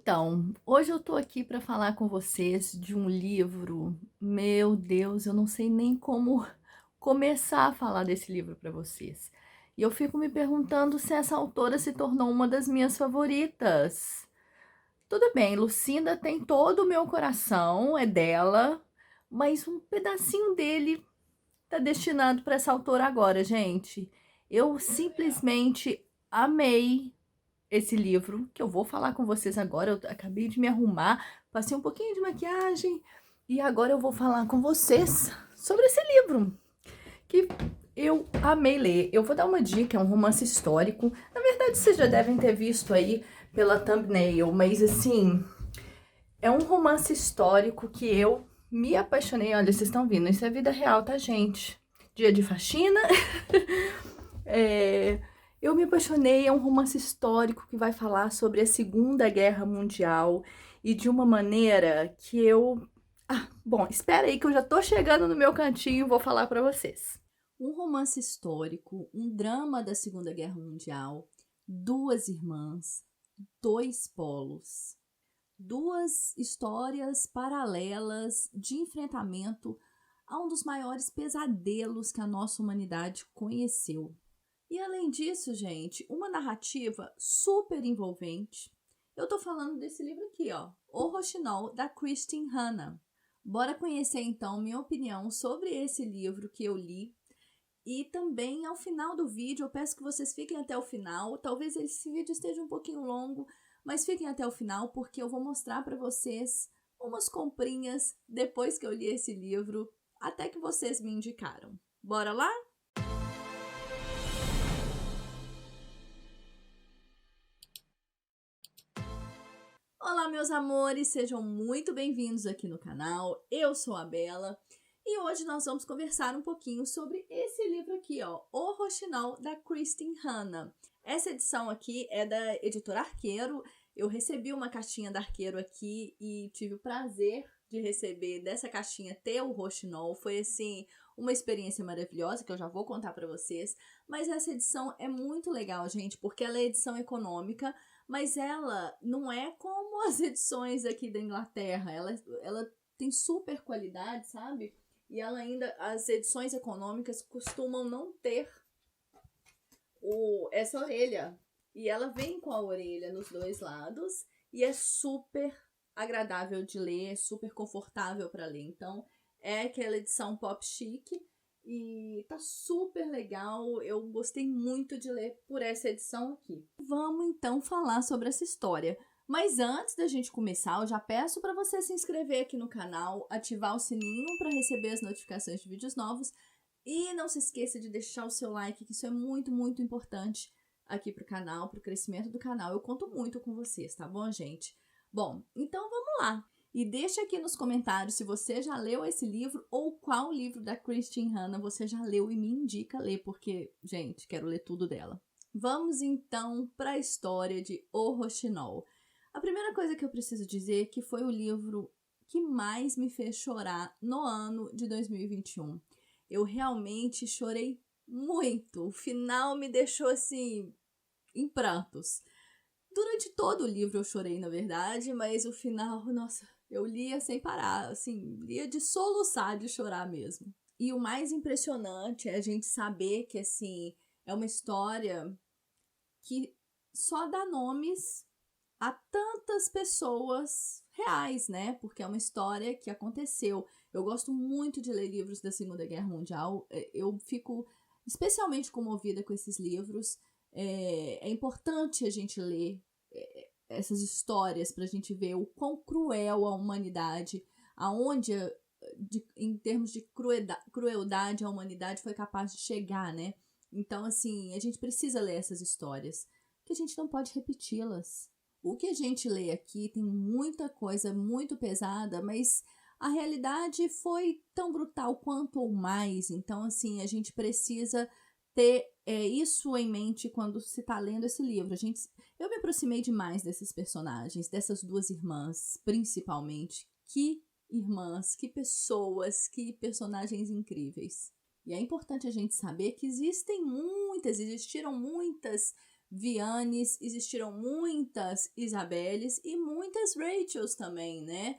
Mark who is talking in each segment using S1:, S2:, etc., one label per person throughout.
S1: Então, hoje eu tô aqui para falar com vocês de um livro. Meu Deus, eu não sei nem como começar a falar desse livro para vocês. E eu fico me perguntando se essa autora se tornou uma das minhas favoritas. Tudo bem, Lucinda tem todo o meu coração, é dela, mas um pedacinho dele tá destinado para essa autora agora, gente. Eu simplesmente amei esse livro, que eu vou falar com vocês agora. Eu acabei de me arrumar, passei um pouquinho de maquiagem e agora eu vou falar com vocês sobre esse livro, que eu amei ler. Eu vou dar uma dica, é um romance histórico. Na verdade, vocês já devem ter visto aí pela thumbnail, mas assim, é um romance histórico que eu me apaixonei. Olha, vocês estão vendo, isso é vida real, tá, gente? Dia de faxina. É, eu me apaixonei, é um romance histórico que vai falar sobre a Segunda Guerra Mundial e de uma maneira que eu... bom, espera aí que eu já tô chegando no meu cantinho e vou falar pra vocês. Um romance histórico, um drama da Segunda Guerra Mundial, duas irmãs, dois polos, duas histórias paralelas de enfrentamento a um dos maiores pesadelos que a nossa humanidade conheceu. E além disso, gente, uma narrativa super envolvente. Eu tô falando desse livro aqui, ó, O Rochinol, da Kristin Hanna. Bora conhecer então minha opinião sobre esse livro que eu li. E também ao final do vídeo, eu peço que vocês fiquem até o final. Talvez esse vídeo esteja um pouquinho longo, mas fiquem até o final porque eu vou mostrar para vocês umas comprinhas depois que eu li esse livro, até que vocês me indicaram. Bora lá? Olá, meus amores, sejam muito bem-vindos aqui no canal. Eu sou a Bela e hoje nós vamos conversar um pouquinho sobre esse livro aqui, ó, O Rochinol, da Kristin Hanna. Essa edição aqui é da editora Arqueiro. Eu recebi uma caixinha da Arqueiro aqui e tive o prazer de receber dessa caixinha ter o Rochinol. Foi, assim, uma experiência maravilhosa que eu já vou contar pra vocês. Mas essa edição é muito legal, gente, porque ela é edição econômica, mas ela não é como as edições aqui da Inglaterra. Ela tem super qualidade, sabe? E ela ainda, as edições econômicas costumam não ter essa orelha. E ela vem com a orelha nos dois lados e é super agradável de ler, super confortável para ler. Então, é aquela edição pop chique e tá super legal. Eu gostei muito de ler por essa edição aqui. Vamos então falar sobre essa história. Mas antes da gente começar, eu já peço para você se inscrever aqui no canal, ativar o sininho para receber as notificações de vídeos novos e não se esqueça de deixar o seu like, que isso é muito, muito importante aqui pro canal, pro crescimento do canal. Eu conto muito com vocês, tá bom, gente? Bom, então vamos lá. E deixa aqui nos comentários se você já leu esse livro ou qual livro da Kristin Hanna você já leu e me indica ler, porque, gente, quero ler tudo dela. Vamos então para a história de O Rochinol. A primeira coisa que eu preciso dizer é que foi o livro que mais me fez chorar no ano de 2021. Eu realmente chorei muito. O final me deixou assim em prantos. Durante todo o livro eu chorei, na verdade, mas o final, nossa, eu lia sem parar, assim, lia de soluçar, de chorar mesmo. E o mais impressionante é a gente saber que, assim, é uma história que só dá nomes a tantas pessoas reais, né? Porque é uma história que aconteceu. Eu gosto muito de ler livros da Segunda Guerra Mundial. Eu fico especialmente comovida com esses livros. É importante a gente ler essas histórias para a gente ver o quão cruel a humanidade, aonde, em termos de crueldade, a humanidade foi capaz de chegar, né? Então, assim, a gente precisa ler essas histórias, que a gente não pode repeti-las. O que a gente lê aqui tem muita coisa muito pesada, mas a realidade foi tão brutal quanto ou mais. Então, assim, a gente precisa ter isso em mente quando se está lendo esse livro. Eu me aproximei demais desses personagens, dessas duas irmãs, principalmente. Que irmãs, que pessoas, que personagens incríveis. E é importante a gente saber que existiram muitas Viannes, existiram muitas Isabeles e muitas Rachels também, né?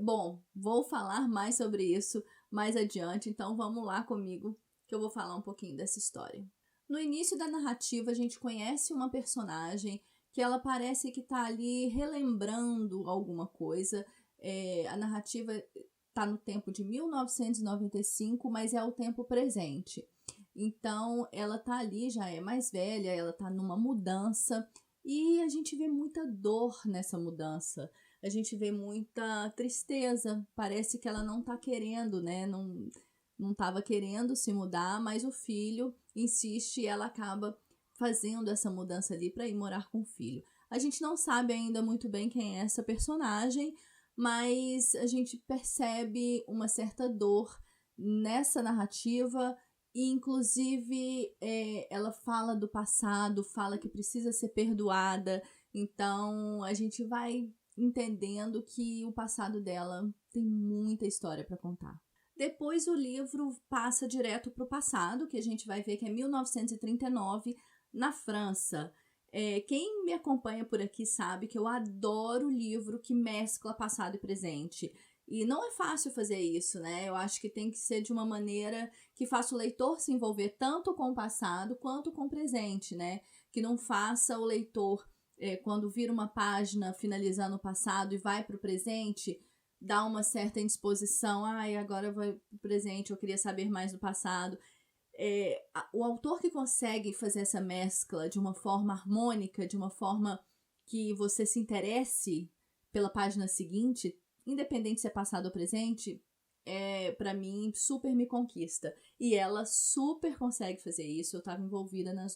S1: Bom, vou falar mais sobre isso mais adiante, então vamos lá comigo que eu vou falar um pouquinho dessa história. No início da narrativa, a gente conhece uma personagem que ela parece que tá ali relembrando alguma coisa. A narrativa tá no tempo de 1995, mas é o tempo presente. Então, ela tá ali, já é mais velha, ela tá numa mudança e a gente vê muita dor nessa mudança. A gente vê muita tristeza, parece que ela não tá querendo, né? Não tava querendo se mudar, mas o filho insiste e ela acaba fazendo essa mudança ali para ir morar com o filho. A gente não sabe ainda muito bem quem é essa personagem, mas a gente percebe uma certa dor nessa narrativa e, inclusive, ela fala do passado, fala que precisa ser perdoada, então a gente vai entendendo que o passado dela tem muita história para contar. Depois o livro passa direto para o passado, que a gente vai ver que é 1939, na França. Quem me acompanha por aqui sabe que eu adoro livro que mescla passado e presente. E não é fácil fazer isso, né? Eu acho que tem que ser de uma maneira que faça o leitor se envolver tanto com o passado quanto com o presente, né? Que não faça o leitor, quando vira uma página finalizando o passado e vai para o presente, dá uma certa indisposição. Agora vai pro presente, eu queria saber mais do passado. O autor que consegue fazer essa mescla de uma forma harmônica, de uma forma que você se interesse pela página seguinte, independente se é passado ou presente, para mim, super me conquista. E ela super consegue fazer isso. Eu estava envolvida nos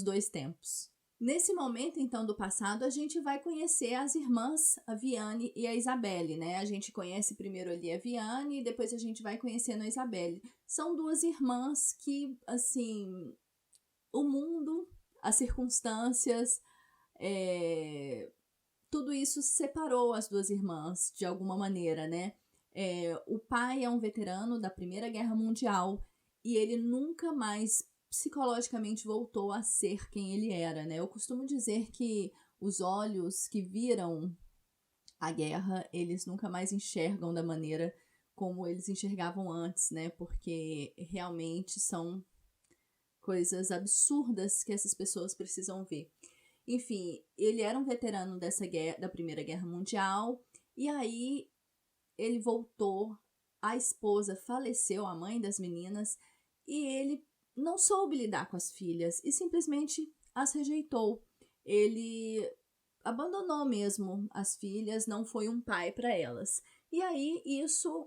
S1: dois tempos. Nesse momento, então, do passado, a gente vai conhecer as irmãs, a Vianne e a Isabelle, né? A gente conhece primeiro ali a Vianne e depois a gente vai conhecendo a Isabelle. São duas irmãs que, assim, o mundo, as circunstâncias, tudo isso separou as duas irmãs de alguma maneira, né? O pai é um veterano da Primeira Guerra Mundial e ele nunca mais psicologicamente voltou a ser quem ele era, né? Eu costumo dizer que os olhos que viram a guerra, eles nunca mais enxergam da maneira como eles enxergavam antes, né? Porque realmente são coisas absurdas que essas pessoas precisam ver. Enfim, ele era um veterano da Primeira Guerra Mundial e aí ele voltou, a esposa faleceu, a mãe das meninas, e ele não soube lidar com as filhas e simplesmente as rejeitou. Ele abandonou mesmo as filhas, não foi um pai para elas. E aí,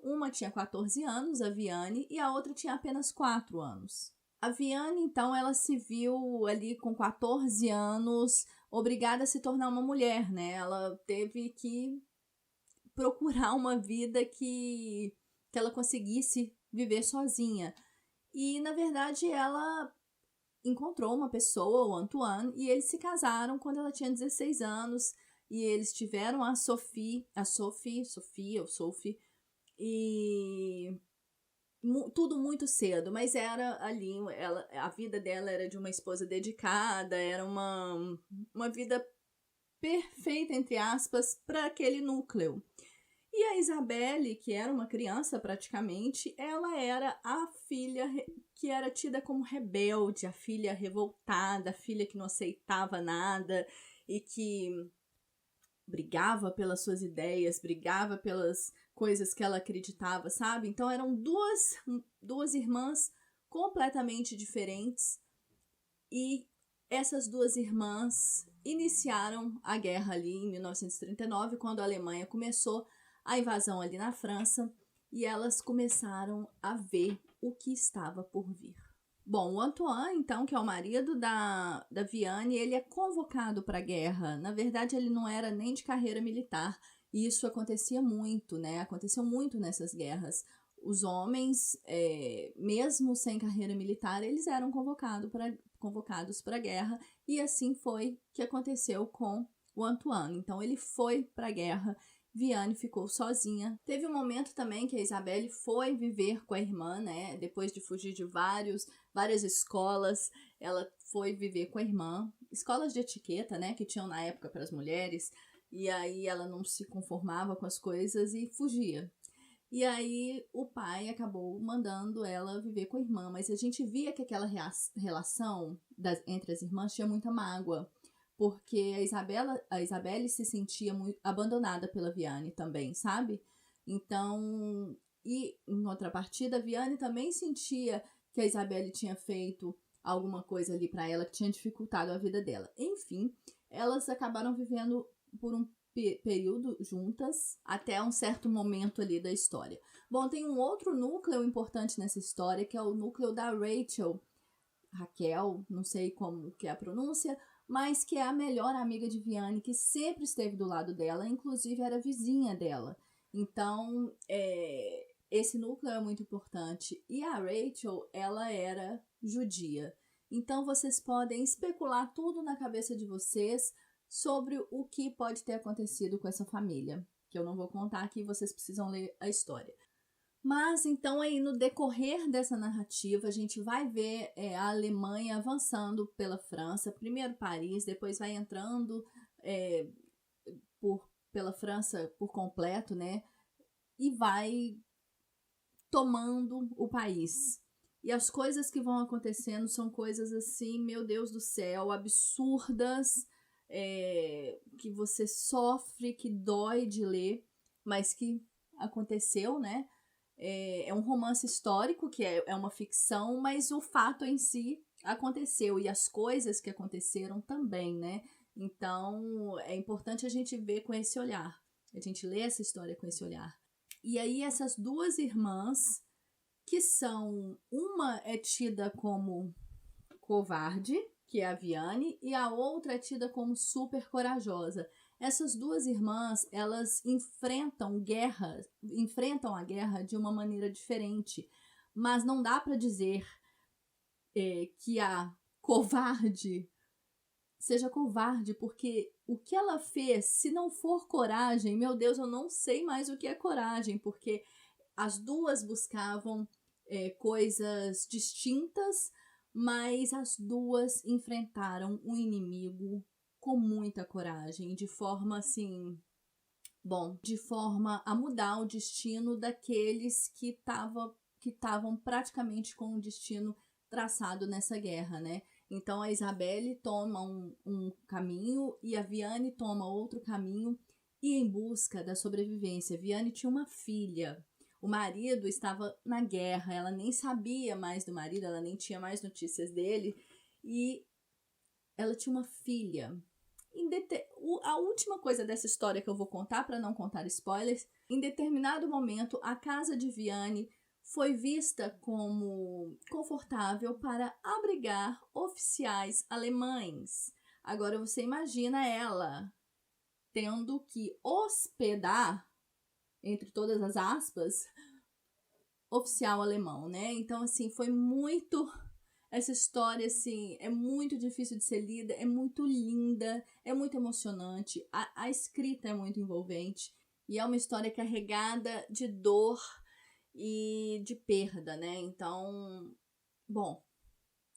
S1: uma tinha 14 anos, a Vianne, e a outra tinha apenas 4 anos. A Vianne, então, ela se viu ali com 14 anos, obrigada a se tornar uma mulher, né? Ela teve que procurar uma vida que ela conseguisse viver sozinha. E, na verdade, ela encontrou uma pessoa, o Antoine, e eles se casaram quando ela tinha 16 anos. E eles tiveram a Sophie, e tudo muito cedo, mas era ali, a vida dela era de uma esposa dedicada, era uma vida perfeita, entre aspas, para aquele núcleo. E a Isabelle, que era uma criança praticamente, ela era a filha que era tida como rebelde, a filha revoltada, a filha que não aceitava nada e que brigava pelas suas ideias, brigava pelas coisas que ela acreditava, sabe? Então eram duas irmãs completamente diferentes e essas duas irmãs iniciaram a guerra ali em 1939, quando a Alemanha começou a invasão ali na França, e elas começaram a ver o que estava por vir. Bom, o Antoine, então, que é o marido da Vianne, ele é convocado para a guerra. Na verdade, ele não era nem de carreira militar, e isso acontecia muito, né? Aconteceu muito nessas guerras. Os homens, mesmo sem carreira militar, eles eram convocados para a guerra, e assim foi que aconteceu com o Antoine. Então, ele foi para a guerra, Vianne ficou sozinha. Teve um momento também que a Isabelle foi viver com a irmã, né? Depois de fugir de várias escolas, ela foi viver com a irmã, escolas de etiqueta, né, que tinham na época para as mulheres, e aí ela não se conformava com as coisas e fugia. E aí o pai acabou mandando ela viver com a irmã, mas a gente via que aquela relação entre as irmãs tinha muita mágoa, porque a Isabelle se sentia muito abandonada pela Viane também, sabe? Então, e em contrapartida, a Viane também sentia que a Isabelle tinha feito alguma coisa ali para ela que tinha dificultado a vida dela. Enfim, elas acabaram vivendo por um período juntas até um certo momento ali da história. Bom, tem um outro núcleo importante nessa história, que é o núcleo da Raquel, não sei como que é a pronúncia, mas que é a melhor amiga de Viane, que sempre esteve do lado dela, inclusive era vizinha dela. Então, esse núcleo é muito importante. E a Rachel, ela era judia. Então, vocês podem especular tudo na cabeça de vocês sobre o que pode ter acontecido com essa família, que eu não vou contar aqui, vocês precisam ler a história. Mas, então, aí no decorrer dessa narrativa, a gente vai ver a Alemanha avançando pela França, primeiro Paris, depois vai entrando pela França por completo, né? E vai tomando o país. E as coisas que vão acontecendo são coisas assim, meu Deus do céu, absurdas, que você sofre, que dói de ler, mas que aconteceu, né? É um romance histórico, que é uma ficção, mas o fato em si aconteceu, e as coisas que aconteceram também, né? Então, é importante a gente ver com esse olhar, a gente ler essa história com esse olhar. E aí, essas duas irmãs, que são, uma é tida como covarde, que é a Viane, e a outra é tida como super corajosa. Essas duas irmãs, elas enfrentam a guerra de uma maneira diferente, mas não dá para dizer que a covarde seja covarde, porque o que ela fez, se não for coragem, meu Deus, eu não sei mais o que é coragem, porque as duas buscavam coisas distintas, mas as duas enfrentaram um inimigo com muita coragem, de forma assim, de forma a mudar o destino daqueles que estavam praticamente com o destino traçado nessa guerra, né? Então a Isabelle toma um caminho e a Viane toma outro caminho, e em busca da sobrevivência. Viane tinha uma filha. O marido estava na guerra, ela nem sabia mais do marido, ela nem tinha mais notícias dele, e ela tinha uma filha. A última coisa dessa história que eu vou contar, para não contar spoilers, em determinado momento, a casa de Viane foi vista como confortável para abrigar oficiais alemães. Agora você imagina ela tendo que hospedar, entre todas as aspas, oficial alemão, né? Então, assim, foi muito... Essa história, assim, é muito difícil de ser lida, é muito linda, é muito emocionante, a escrita é muito envolvente, e é uma história carregada de dor e de perda, né? Então, bom,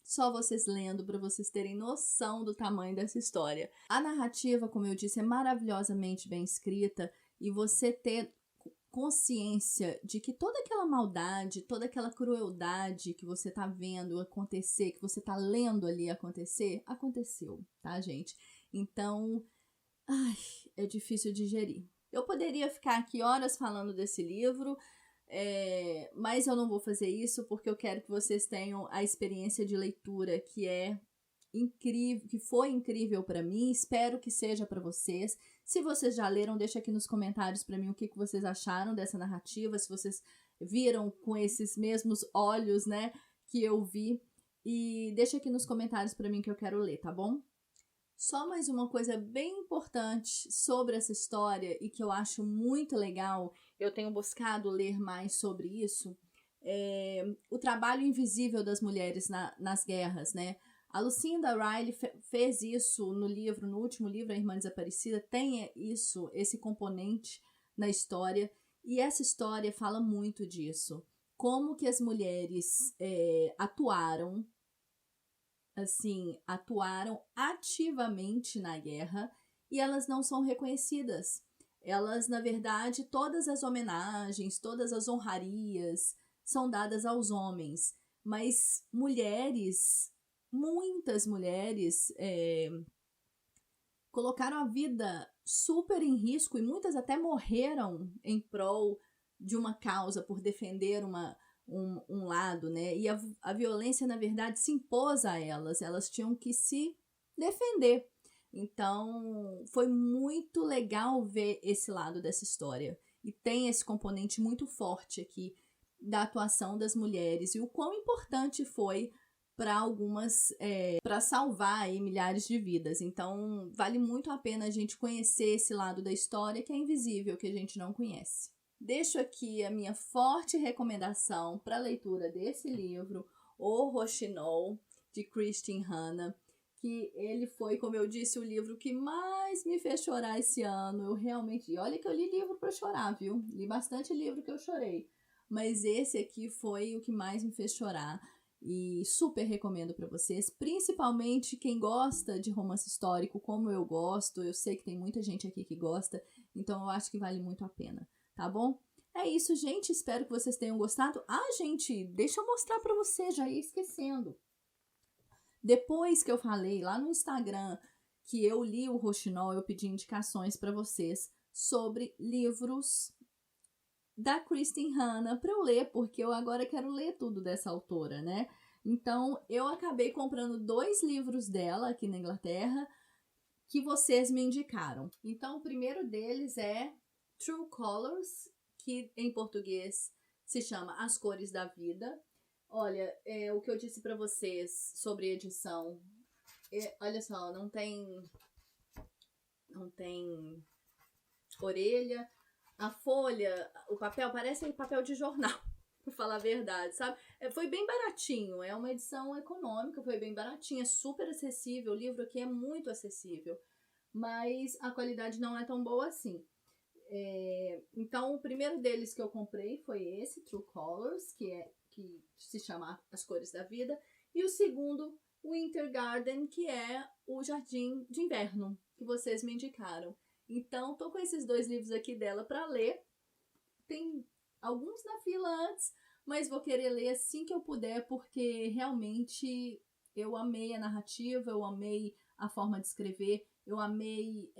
S1: só vocês lendo para vocês terem noção do tamanho dessa história. A narrativa, como eu disse, é maravilhosamente bem escrita, e você ter consciência de que toda aquela maldade, toda aquela crueldade que você tá vendo acontecer, que você tá lendo ali acontecer, aconteceu, tá, gente? Então, é difícil digerir. Eu poderia ficar aqui horas falando desse livro, mas eu não vou fazer isso, porque eu quero que vocês tenham a experiência de leitura que é incrível, que foi incrível para mim, espero que seja para vocês. Se vocês já leram, deixa aqui nos comentários para mim o que vocês acharam dessa narrativa, se vocês viram com esses mesmos olhos, né, que eu vi, e deixa aqui nos comentários para mim que eu quero ler, tá bom? Só mais uma coisa bem importante sobre essa história e que eu acho muito legal, eu tenho buscado ler mais sobre isso, o trabalho invisível das mulheres nas guerras, né? A Lucinda Riley fez isso no último livro, A Irmã Desaparecida, tem esse componente na história, e essa história fala muito disso. Como que as mulheres atuaram assim, atuaram ativamente na guerra e elas não são reconhecidas. Elas, na verdade, todas as homenagens, todas as honrarias são dadas aos homens, mas mulheres, muitas mulheres, colocaram a vida super em risco e muitas até morreram em prol de uma causa, por defender um lado, né? E a violência, na verdade, se impôs a elas tinham que se defender. Então, foi muito legal ver esse lado dessa história. E tem esse componente muito forte aqui da atuação das mulheres e o quão importante foi para algumas, para salvar aí milhares de vidas. Então, vale muito a pena a gente conhecer esse lado da história que é invisível, que a gente não conhece. Deixo aqui a minha forte recomendação para a leitura desse livro, O Rochinol, de Kristin Hannah, que ele foi, como eu disse, o livro que mais me fez chorar esse ano. Eu realmente... E olha que eu li livro para chorar, viu? Li bastante livro que eu chorei. Mas esse aqui foi o que mais me fez chorar. E super recomendo para vocês, principalmente quem gosta de romance histórico, como eu gosto. Eu sei que tem muita gente aqui que gosta, então eu acho que vale muito a pena, tá bom? É isso, gente. Espero que vocês tenham gostado. Ah, gente, deixa eu mostrar para vocês, já ia esquecendo. Depois que eu falei lá no Instagram que eu li o Rochinol, eu pedi indicações para vocês sobre livros da Kristin Hannah para eu ler, porque eu agora quero ler tudo dessa autora, né? Então, eu acabei comprando 2 livros dela aqui na Inglaterra que vocês me indicaram. Então, o primeiro deles é True Colors, que em português se chama As Cores da Vida. Olha, o que eu disse para vocês sobre edição, olha só, não tem orelha. A folha, o papel, parece papel de jornal, pra falar a verdade, sabe? Foi bem baratinho, é uma edição econômica, foi bem baratinha, super acessível, o livro aqui é muito acessível, mas a qualidade não é tão boa assim. Então, o primeiro deles que eu comprei foi esse, True Colors, que se chama As Cores da Vida, e o segundo, Winter Garden, que é o Jardim de Inverno, que vocês me indicaram. Então, tô com esses 2 livros aqui dela para ler. Tem alguns na fila antes, mas vou querer ler assim que eu puder, porque realmente eu amei a narrativa, eu amei a forma de escrever, eu amei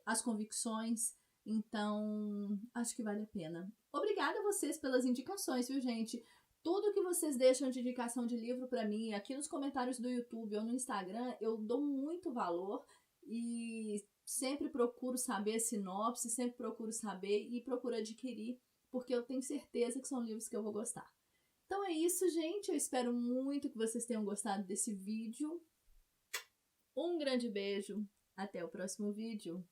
S1: as convicções, então acho que vale a pena. Obrigada a vocês pelas indicações, viu, gente? Tudo que vocês deixam de indicação de livro para mim, aqui nos comentários do YouTube ou no Instagram, eu dou muito valor e sempre procuro saber a sinopse, sempre procuro saber e procuro adquirir, porque eu tenho certeza que são livros que eu vou gostar. Então é isso, gente. Eu espero muito que vocês tenham gostado desse vídeo. Um grande beijo. Até o próximo vídeo.